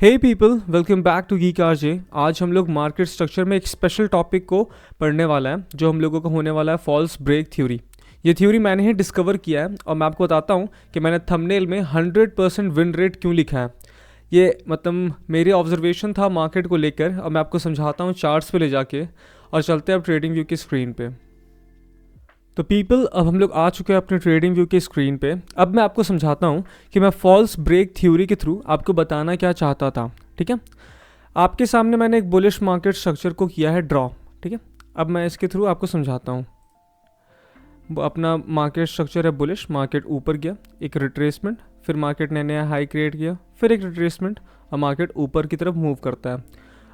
Hey people, welcome back to Geek RJ. आज हम लोग मार्केट स्ट्रक्चर में एक स्पेशल टॉपिक को पढ़ने वाला है जो हम लोगों का होने वाला है फॉल्स ब्रेक थ्योरी। ये थ्योरी मैंने ही डिस्कवर किया है और मैं आपको बताता हूँ कि मैंने थंबनेल में 100% विन रेट क्यों लिखा है। ये मतलब मेरी ऑब्जर्वेशन था मार्केट को लेकर और मैं आपको समझाता हूँ चार्ट्स पे ले जाके। और चलते हैं अब ट्रेडिंग व्यू की स्क्रीन पे। तो पीपल, अब हम लोग आ चुके हैं अपने ट्रेडिंग व्यू की स्क्रीन पे। अब मैं आपको समझाता हूँ कि मैं फॉल्स ब्रेक थ्योरी के थ्रू आपको बताना क्या चाहता था। ठीक है, आपके सामने मैंने एक बुलिश मार्केट स्ट्रक्चर को किया है ड्रॉ। ठीक है, अब मैं इसके थ्रू आपको समझाता हूँ। अपना मार्केट स्ट्रक्चर है बुलिश, मार्केट ऊपर गया, एक रिट्रेसमेंट, फिर मार्केट ने नया हाई क्रिएट किया, फिर एक रिट्रेसमेंट और मार्केट ऊपर की तरफ मूव करता है।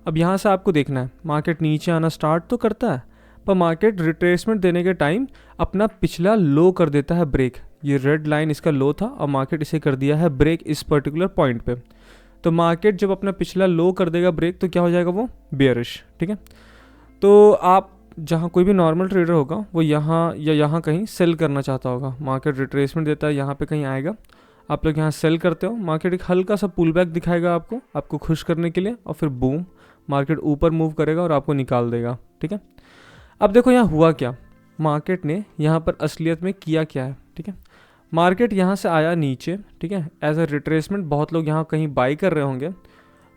अब यहाँ से आपको देखना है मार्केट नीचे आना स्टार्ट तो करता है, पर मार्केट रिट्रेसमेंट देने के टाइम अपना पिछला लो कर देता है ब्रेक। ये रेड लाइन इसका लो था और मार्केट इसे कर दिया है ब्रेक इस पर्टिकुलर पॉइंट पे। तो मार्केट जब अपना पिछला लो कर देगा ब्रेक तो क्या हो जाएगा, वो बेयरिश। ठीक है, तो आप जहाँ कोई भी नॉर्मल ट्रेडर होगा वो यहाँ या यहाँ कहीं सेल करना चाहता होगा। मार्केट रिट्रेसमेंट देता है, यहाँ पे कहीं आएगा, आप लोग यहाँ सेल करते हो, मार्केट एक हल्का सा पुल बैक दिखाएगा आपको खुश करने के लिए, और फिर बूम मार्केट ऊपर मूव करेगा और आपको निकाल देगा। ठीक है, अब देखो यहाँ हुआ क्या, मार्केट ने यहाँ पर असलियत में किया क्या है। ठीक है, मार्केट यहाँ से आया नीचे। ठीक है, एज अ रिट्रेसमेंट बहुत लोग यहाँ कहीं बाई कर रहे होंगे,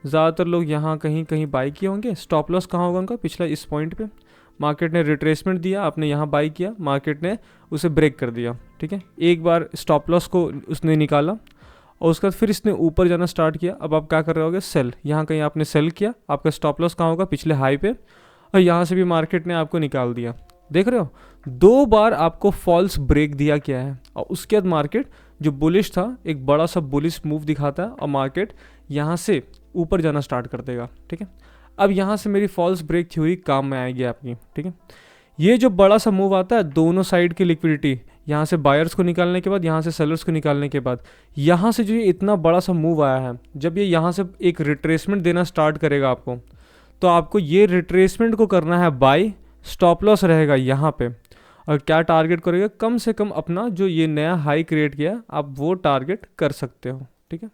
ज़्यादातर लोग यहाँ कहीं कहीं बाई किए होंगे। स्टॉप लॉस कहाँ होगा उनका, पिछला इस पॉइंट पे। मार्केट ने रिट्रेसमेंट दिया, आपने यहाँ बाई किया, मार्केट ने उसे ब्रेक कर दिया। ठीक है, एक बार स्टॉप लॉस को उसने निकाला और उसके बाद फिर इसने ऊपर जाना स्टार्ट किया। अब आप क्या कर रहे होगे, सेल। यहाँ कहीं आपने सेल किया, आपका स्टॉप लॉस कहाँ होगा, पिछले हाई पे, और यहाँ से भी मार्केट ने आपको निकाल दिया। देख रहे हो, 2 बार आपको फॉल्स ब्रेक दिया क्या है। और उसके बाद मार्केट जो बुलिश था एक बड़ा सा बुलिश मूव दिखाता है और मार्केट यहाँ से ऊपर जाना स्टार्ट कर देगा। ठीक है, अब यहाँ से मेरी फॉल्स ब्रेक थ्योरी काम में आएगी आपकी। ठीक है, ये जो बड़ा सा मूव आता है, दोनों साइड की लिक्विडिटी, यहाँ से बायर्स को निकालने के बाद, यहाँ से सेलर्स को निकालने के बाद, यहाँ से जो ये इतना बड़ा सा मूव आया है, जब ये यहाँ से एक रिट्रेसमेंट देना स्टार्ट करेगा आपको, तो आपको ये रिट्रेसमेंट को करना है बाय। स्टॉप लॉस रहेगा यहाँ पे, और क्या टारगेट करेगा, कम से कम अपना जो ये नया हाई क्रिएट किया आप वो टारगेट कर सकते हो। ठीक है,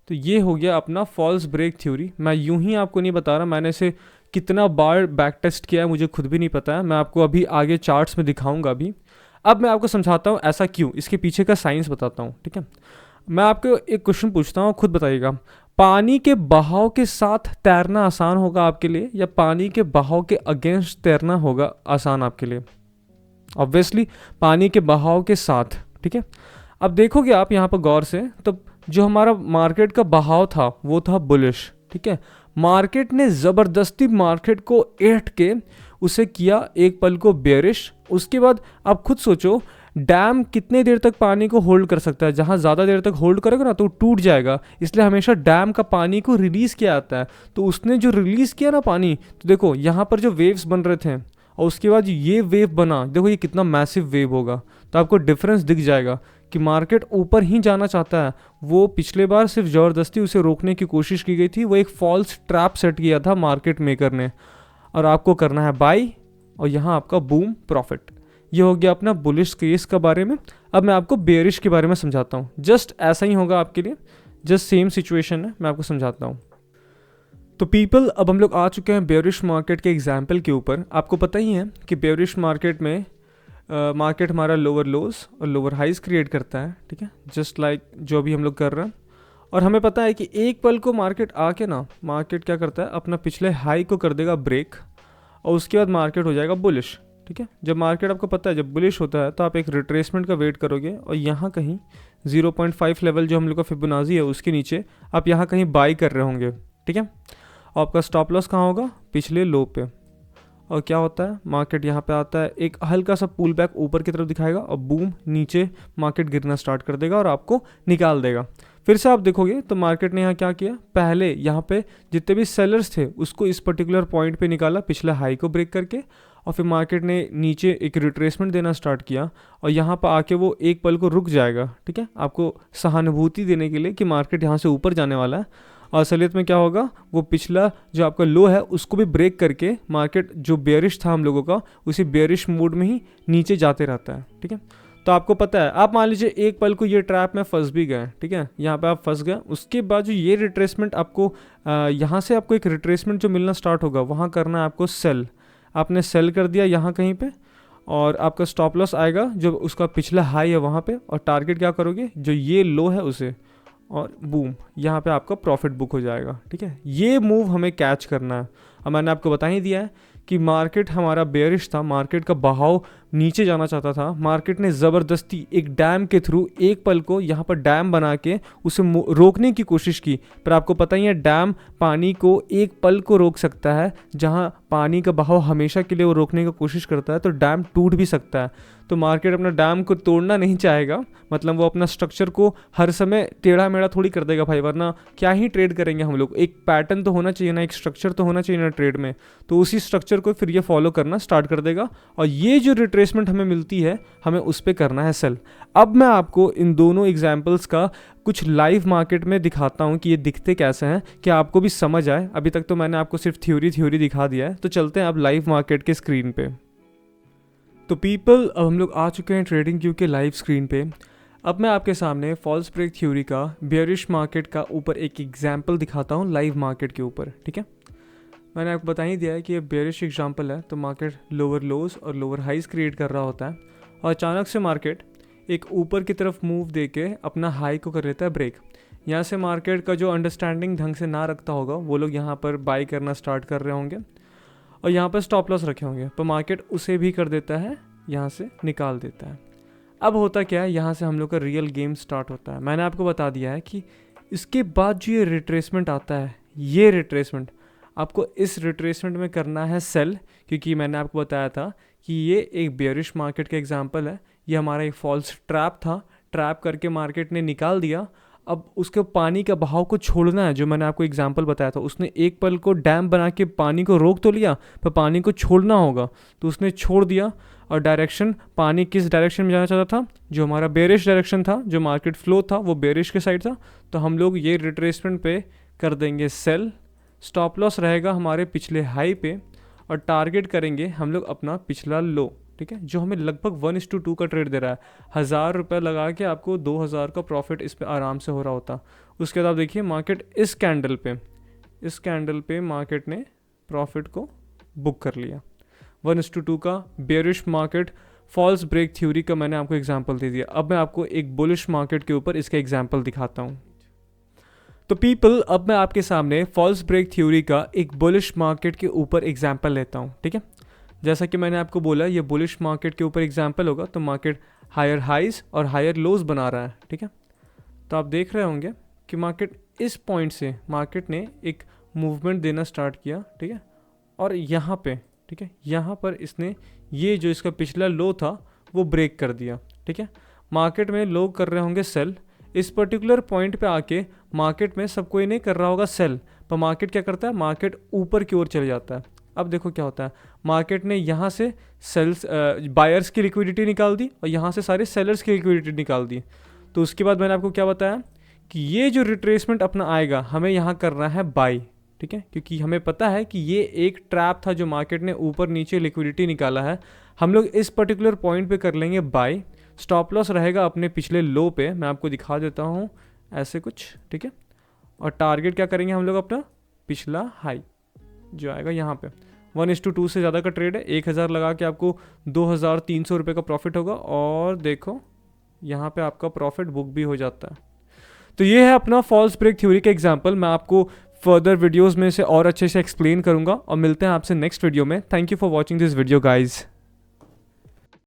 तो ये हो गया अपना फॉल्स ब्रेक थ्योरी। मैं यूं ही आपको नहीं बता रहा, मैंने इसे कितना बार बैक टेस्ट किया है मुझे खुद भी नहीं पता है। मैं आपको अभी आगे चार्ट्स में दिखाऊंगा अभी। अब मैं आपको समझाता हूँ ऐसा क्यों, इसके पीछे का साइंस बताता हूँ। ठीक है, मैं आपको एक क्वेश्चन पूछता हूँ, खुद बताइएगा, पानी के बहाव के साथ तैरना आसान होगा आपके लिए या पानी के बहाव के अगेंस्ट तैरना होगा आसान आपके लिए? ऑब्वियसली पानी के बहाव के साथ। ठीक है, अब देखोगे आप यहाँ पर गौर से, तो जो हमारा मार्केट का बहाव था वो था बुलिश। ठीक है, मार्केट ने ज़बरदस्ती मार्केट को एट के उसे किया एक पल को बेयरिश। उसके बाद आप खुद सोचो, डैम कितने देर तक पानी को होल्ड कर सकता है, जहाँ ज़्यादा देर तक होल्ड करेगा ना तो टूट जाएगा, इसलिए हमेशा डैम का पानी को रिलीज़ किया जाता है। तो उसने जो रिलीज़ किया ना पानी, तो देखो यहाँ पर जो वेव्स बन रहे थे और उसके बाद ये वेव बना, देखो ये कितना मैसिव वेव होगा, तो आपको डिफरेंस दिख जाएगा कि मार्केट ऊपर ही जाना चाहता है। वो पिछले बार सिर्फ ज़बरदस्ती उसे रोकने की कोशिश की गई थी, वो एक फॉल्स ट्रैप सेट किया था मार्केट मेकर ने, और आपको करना है बाई, और यहाँ आपका बूम प्रॉफिट। ये हो गया अपना बुलिश केस के बारे में। अब मैं आपको बेयरिश के बारे में समझाता हूँ, जस्ट ऐसा ही होगा आपके लिए, जस्ट सेम सिचुएशन है, मैं आपको समझाता हूँ। तो पीपल, अब हम लोग आ चुके हैं बेयरिश मार्केट के एग्जाम्पल के ऊपर। आपको पता ही है कि बेयरिश मार्केट में मार्केट हमारा लोअर लोज और लोअर हाइज क्रिएट करता है। ठीक है, जस्ट लाइक जो भी हम लोग कर रहे हैं, और हमें पता है कि एक पल को मार्केट आके ना, मार्केट क्या करता है, अपना पिछले हाई को कर देगा ब्रेक, और उसके बाद मार्केट हो जाएगा बुलिश। ठीक है, जब मार्केट आपको पता है जब बुलिश होता है तो आप एक रिट्रेसमेंट का वेट करोगे, और यहाँ कहीं 0.5 लेवल जो हम लोग का फिबोनाची है उसके नीचे आप यहाँ कहीं बाई कर रहे होंगे। ठीक है, और आपका स्टॉप लॉस कहाँ होगा, पिछले लो पे। और क्या होता है, मार्केट यहाँ पे आता है, एक हल्का सा पुल बैक ऊपर की तरफ दिखाएगा और बूम नीचे मार्केट गिरना स्टार्ट कर देगा और आपको निकाल देगा। फिर से आप देखोगे तो मार्केट ने यहाँ क्या किया, पहले यहाँ पे जितने भी सेलर्स थे उसको इस पर्टिकुलर पॉइंट पे निकाला पिछले हाई को ब्रेक करके, और फिर मार्केट ने नीचे एक रिट्रेसमेंट देना स्टार्ट किया, और यहाँ पर आके वो एक पल को रुक जाएगा। ठीक है, आपको सहानुभूति देने के लिए कि मार्केट यहाँ से ऊपर जाने वाला है, और असलियत में क्या होगा, वो पिछला जो आपका लो है उसको भी ब्रेक करके मार्केट जो बेयरिश था हम लोगों का, उसी बेयरिश मोड में ही नीचे जाते रहता है। ठीक है, तो आपको पता है, आप मान लीजिए एक पल को ये ट्रैप में फंस भी गए, ठीक है, यहाँ पे आप फंस गए, उसके बाद जो ये रिट्रेसमेंट आपको यहाँ से आपको एक रिट्रेसमेंट जो मिलना स्टार्ट होगा, वहाँ करना है आपको सेल। आपने सेल कर दिया यहाँ कहीं पे, और आपका स्टॉप लॉस आएगा जो उसका पिछला हाई है वहाँ पे, और टारगेट क्या करोगे, जो ये लो है उसे, और बूम, यहाँ पे आपका प्रॉफिट बुक हो जाएगा, ठीक है। ये मूव हमें कैच करना है। अब मैंने आपको बता ही दिया है कि मार्केट हमारा बेयरिश था, मार्केट का बहाव नीचे जाना चाहता था, मार्केट ने ज़बरदस्ती एक डैम के थ्रू एक पल को यहाँ पर डैम बना के उसे रोकने की कोशिश की, पर आपको पता ही है डैम पानी को एक पल को रोक सकता है, जहाँ पानी का बहाव हमेशा के लिए वो रोकने की कोशिश करता है तो डैम टूट भी सकता है। तो मार्केट अपना डैम को तोड़ना नहीं चाहेगा, मतलब वो अपना स्ट्रक्चर को हर समय टेढ़ा मेढ़ा थोड़ी कर देगा भाई, वरना क्या ही ट्रेड करेंगे हम लोग। एक पैटर्न तो होना चाहिए ना, एक स्ट्रक्चर तो होना चाहिए ना ट्रेड में, तो उसी स्ट्रक्चर को फिर ये फॉलो करना स्टार्ट कर देगा, और ये जो रिट्रेसमेंट हमें मिलती है हमें उस पर करना है सेल। अब मैं आपको इन दोनों एग्जाम्पल्स का कुछ लाइव मार्केट में दिखाता हूँ कि ये दिखते कैसे हैं, कि आपको भी समझ आए। अभी तक तो मैंने आपको सिर्फ थ्योरी दिखा दिया है, तो चलते हैं अब लाइव मार्केट के स्क्रीन पे। तो पीपल, अब हम लोग आ चुके हैं ट्रेडिंग व्यू के लाइव स्क्रीन पे। अब मैं आपके सामने फॉल्स ब्रेक थ्योरी का बेयरिश मार्केट का ऊपर एक एग्जाम्पल दिखाता हूँ लाइव मार्केट के ऊपर, ठीक है। मैंने आपको बता ही दिया है कि ये बेयरिश एग्जाम्पल है, तो मार्केट लोअर लोज और लोअर हाइज क्रिएट कर रहा होता है, और अचानक से मार्केट एक ऊपर की तरफ मूव दे के अपना हाई को कर लेता है ब्रेक। यहाँ से मार्केट का जो अंडरस्टैंडिंग ढंग से ना रखता होगा वो लोग यहाँ पर बाई करना स्टार्ट कर रहे होंगे, और यहाँ पर स्टॉप लॉस रखे होंगे, पर मार्केट उसे भी कर देता है, यहाँ से निकाल देता है। अब होता क्या है, यहाँ से हम लोग का रियल गेम स्टार्ट होता है। मैंने आपको बता दिया है कि इसके बाद जो ये रिट्रेसमेंट आता है, ये रिट्रेसमेंट आपको इस रिट्रेसमेंट में करना है सेल, क्योंकि मैंने आपको बताया था कि ये एक बेयरिश मार्केट का एग्जांपल है। ये हमारा एक फॉल्स ट्रैप था, ट्रैप करके मार्केट ने निकाल दिया। अब उसके पानी का बहाव को छोड़ना है, जो मैंने आपको एग्जांपल बताया था, उसने एक पल को डैम बना के पानी को रोक तो लिया, पर पानी को छोड़ना होगा, तो उसने छोड़ दिया। और डायरेक्शन, पानी किस डायरेक्शन में जाना चाहता था, जो हमारा बेयरिश डायरेक्शन था, जो मार्केट फ्लो था वो बेयरिश के साइड था, तो हम लोग ये रिट्रेसमेंट पे कर देंगे सेल। स्टॉप लॉस रहेगा हमारे पिछले हाई पे, और टारगेट करेंगे हम लोग अपना पिछला लो, ठीक है, जो हमें लगभग 1:2 का ट्रेड दे रहा है। 1000 रुपये लगा के आपको 2000 का प्रॉफिट इस पे आराम से हो रहा होता। उसके बाद आप देखिए मार्केट इस कैंडल पे मार्केट ने प्रॉफिट को बुक कर लिया। 1:2 का bearish market false break theory का मैंने आपको एग्जांपल दे दिया। अब मैं आपको एक बुलिश मार्केट के ऊपर इसका एग्जांपल दिखाता हूँ। तो पीपल, अब मैं आपके सामने फॉल्स ब्रेक थ्योरी का एक बुलिश मार्केट के ऊपर एग्जांपल लेता हूँ, ठीक है। जैसा कि मैंने आपको बोला, ये बुलिश मार्केट के ऊपर एग्जांपल होगा, तो मार्केट हायर हाइज और हायर लोज बना रहा है, ठीक है। तो आप देख रहे होंगे कि मार्केट इस पॉइंट से मार्केट ने एक मूवमेंट देना स्टार्ट किया, ठीक है, और यहाँ पे, ठीक है, यहाँ पर इसने ये जो इसका पिछला लो था वो ब्रेक कर दिया, ठीक है। मार्केट में लोग कर रहे होंगे सेल, इस पर्टिकुलर पॉइंट पे आके मार्केट में सब कोई नहीं कर रहा होगा सेल, पर मार्केट क्या करता है, मार्केट ऊपर की ओर चले जाता है। अब देखो क्या होता है, मार्केट ने यहाँ से सेल्स बायर्स की लिक्विडिटी निकाल दी, और यहाँ से सारे सेलर्स की लिक्विडिटी निकाल दी। तो उसके बाद मैंने आपको क्या बताया कि ये जो रिट्रेसमेंट अपना आएगा, हमें यहाँ करना है बाई, ठीक है, क्योंकि हमें पता है कि ये एक ट्रैप था जो मार्केट ने ऊपर नीचे लिक्विडिटी निकाला है। हम लोग इस पर्टिकुलर पॉइंट पे कर लेंगे बाई। स्टॉप लॉस रहेगा अपने पिछले लो पे, मैं आपको दिखा देता हूँ ऐसे कुछ, ठीक है, और टारगेट क्या करेंगे हम लोग, अपना पिछला हाई जो आएगा यहाँ पे। 1:2 से ज़्यादा का ट्रेड है, 1000 लगा के आपको 2300 रुपये का प्रॉफिट होगा, और देखो यहाँ पे आपका प्रॉफिट बुक भी हो जाता है। तो ये है अपना फॉल्स ब्रेक थ्योरी का एग्जांपल। मैं आपको फर्दर वीडियोस में से और अच्छे से एक्सप्लेन करूंगा, और मिलते हैं आपसे नेक्स्ट वीडियो में। Thank you for watching this video guys.